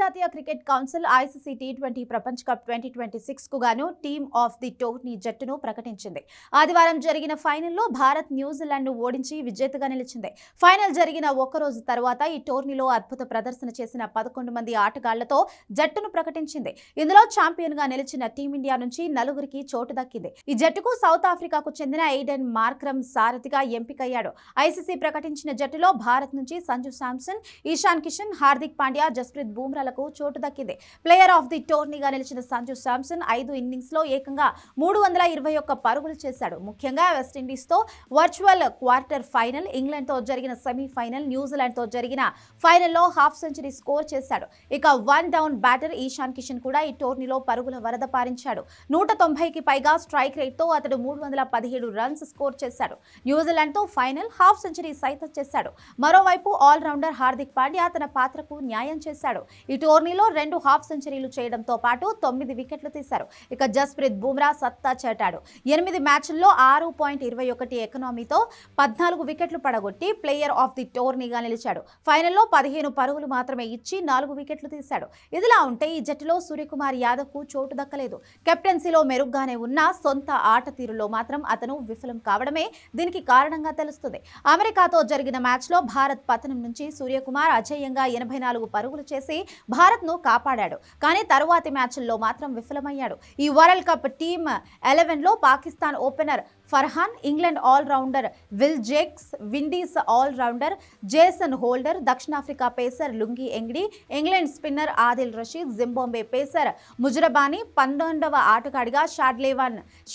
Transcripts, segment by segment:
అంతర్జాతీయ cricket council ICC T20 ప్రపంచ cup 2026 కు గాను టీమ్ ఆఫ్ ది టోర్నీ జట్టును ప్రకటించింది. ఆదివారం జరిగిన ఫైనల్లో భారత్ న్యూజిలాండ్ ను ఓడించి విజేతగా నిలిచింది. ఫైనల్ జరిగిన ఒక్కరోజు తర్వాత ఈ టోర్నీలో అద్భుత ప్రదర్శన చేసిన 11 మంది ఆటగాళ్లతో జట్టును ప్రకటించింది. ఇందులో ఛాంపియన్ గా నిలిచిన టీమిండియా నుంచి నలుగురికి చోటు దక్కింది. ఈ జట్టుకు సౌత్ ఆఫ్రికాకు చెందిన ఎయిడెన్ మార్క్రమ్ సారథిగా ఎంపికయ్యాడు. ఐసీసీ ప్రకటించిన జట్టులో భారత్ నుంచి సంజు శాంసన్, ఇషాన్ కిషన్, హార్దిక్ పాండ్యా, జస్ప్రీత్ బుమ్రాలకు చోటు దక్కింది. ప్లేయర్ ఆఫ్ ది టోర్నీగా నిలిచిన సంజు శాంసన్ 5 ఇన్నింగ్స్ లో ఏకంగా 321 పరుగులు చేశాడు. ముఖ్యంగా వెస్టిండీస్ తో వర్చువల్ క్వార్టర్ ఫైనల్, ఇంగ్లాండ్ తో జరిగిన సెమీఫైనల్, న్యూజిలాండ్ తో జరిగిన ఫైనల్లో హాఫ్ సెంచరీ స్కోర్ చేశాడు. ఇక one down batter Ishan Kishan కూడా ఈ టోర్నీలో పరుగుల వరద పారించాడు. 190కి పైగా స్ట్రైక్ రేట్ తో అతడు 317 రన్స్ స్కోర్ చేశాడు. న్యూజిలాండ్ తో ఫైనల్, హాఫ్ సెంచరీ సైతం చేశాడు. మరోవైపు ఆల్ రౌండర్ హార్దిక్ పాండ్యా తన పాత్రకు న్యాయం చేశాడు. ఈ టోర్నీలో 2 హాఫ్ సెంచరీలు చేయడంతో పాటు 9 వికెట్లు తీశారు. ఇక జస్ప్రీత్ బుమ్రా సత్తా చాటాడు. 8 మ్యాచ్ల్లో 6.21 ఎకనామీతో 14 వికెట్లు పడగొట్టి ప్లేయర్ ఆఫ్ ది టోర్నీగా నిలిచాడు. ఫైనల్లో 15 పరుగులు మాత్రమే ఇచ్చి 4 వికెట్లు తీశాడు. ఇదిలా ఉంటే ఈ జట్టులో సూర్యకుమార్ యాదవ్ కు చోటు దక్కలేదు. కెప్టెన్సీలో మెరుగ్గానే ఉన్న సొంత ఆట తీరులో మాత్రం అతను విఫలం కావడమే దీనికి కారణంగా తెలుస్తుంది. అమెరికాతో జరిగిన మ్యాచ్లో భారత్ పతనం నుంచి సూర్యకుమార్ అజేయంగా 84 పరుగులు చేసి భారత్ ను కాపాడాడు. కానీ తరువాతి మ్యాచ్ల్లో మాత్రం విఫలమయ్యాడు. ఈ వరల్డ్ కప్ టీమ్ 11 లో Pakistan opener Farhan, England all rounder Will Jacks, Windies all rounder Jason Holder, దక్షిణాఫ్రికా pacer Lungi Ngidi, England spinner Adil Rashid, Zimbabwe pacer Muzarabani, 12వ ఆటగాడిగా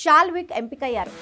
షాల్విక్ ఎంపికయ్యారు.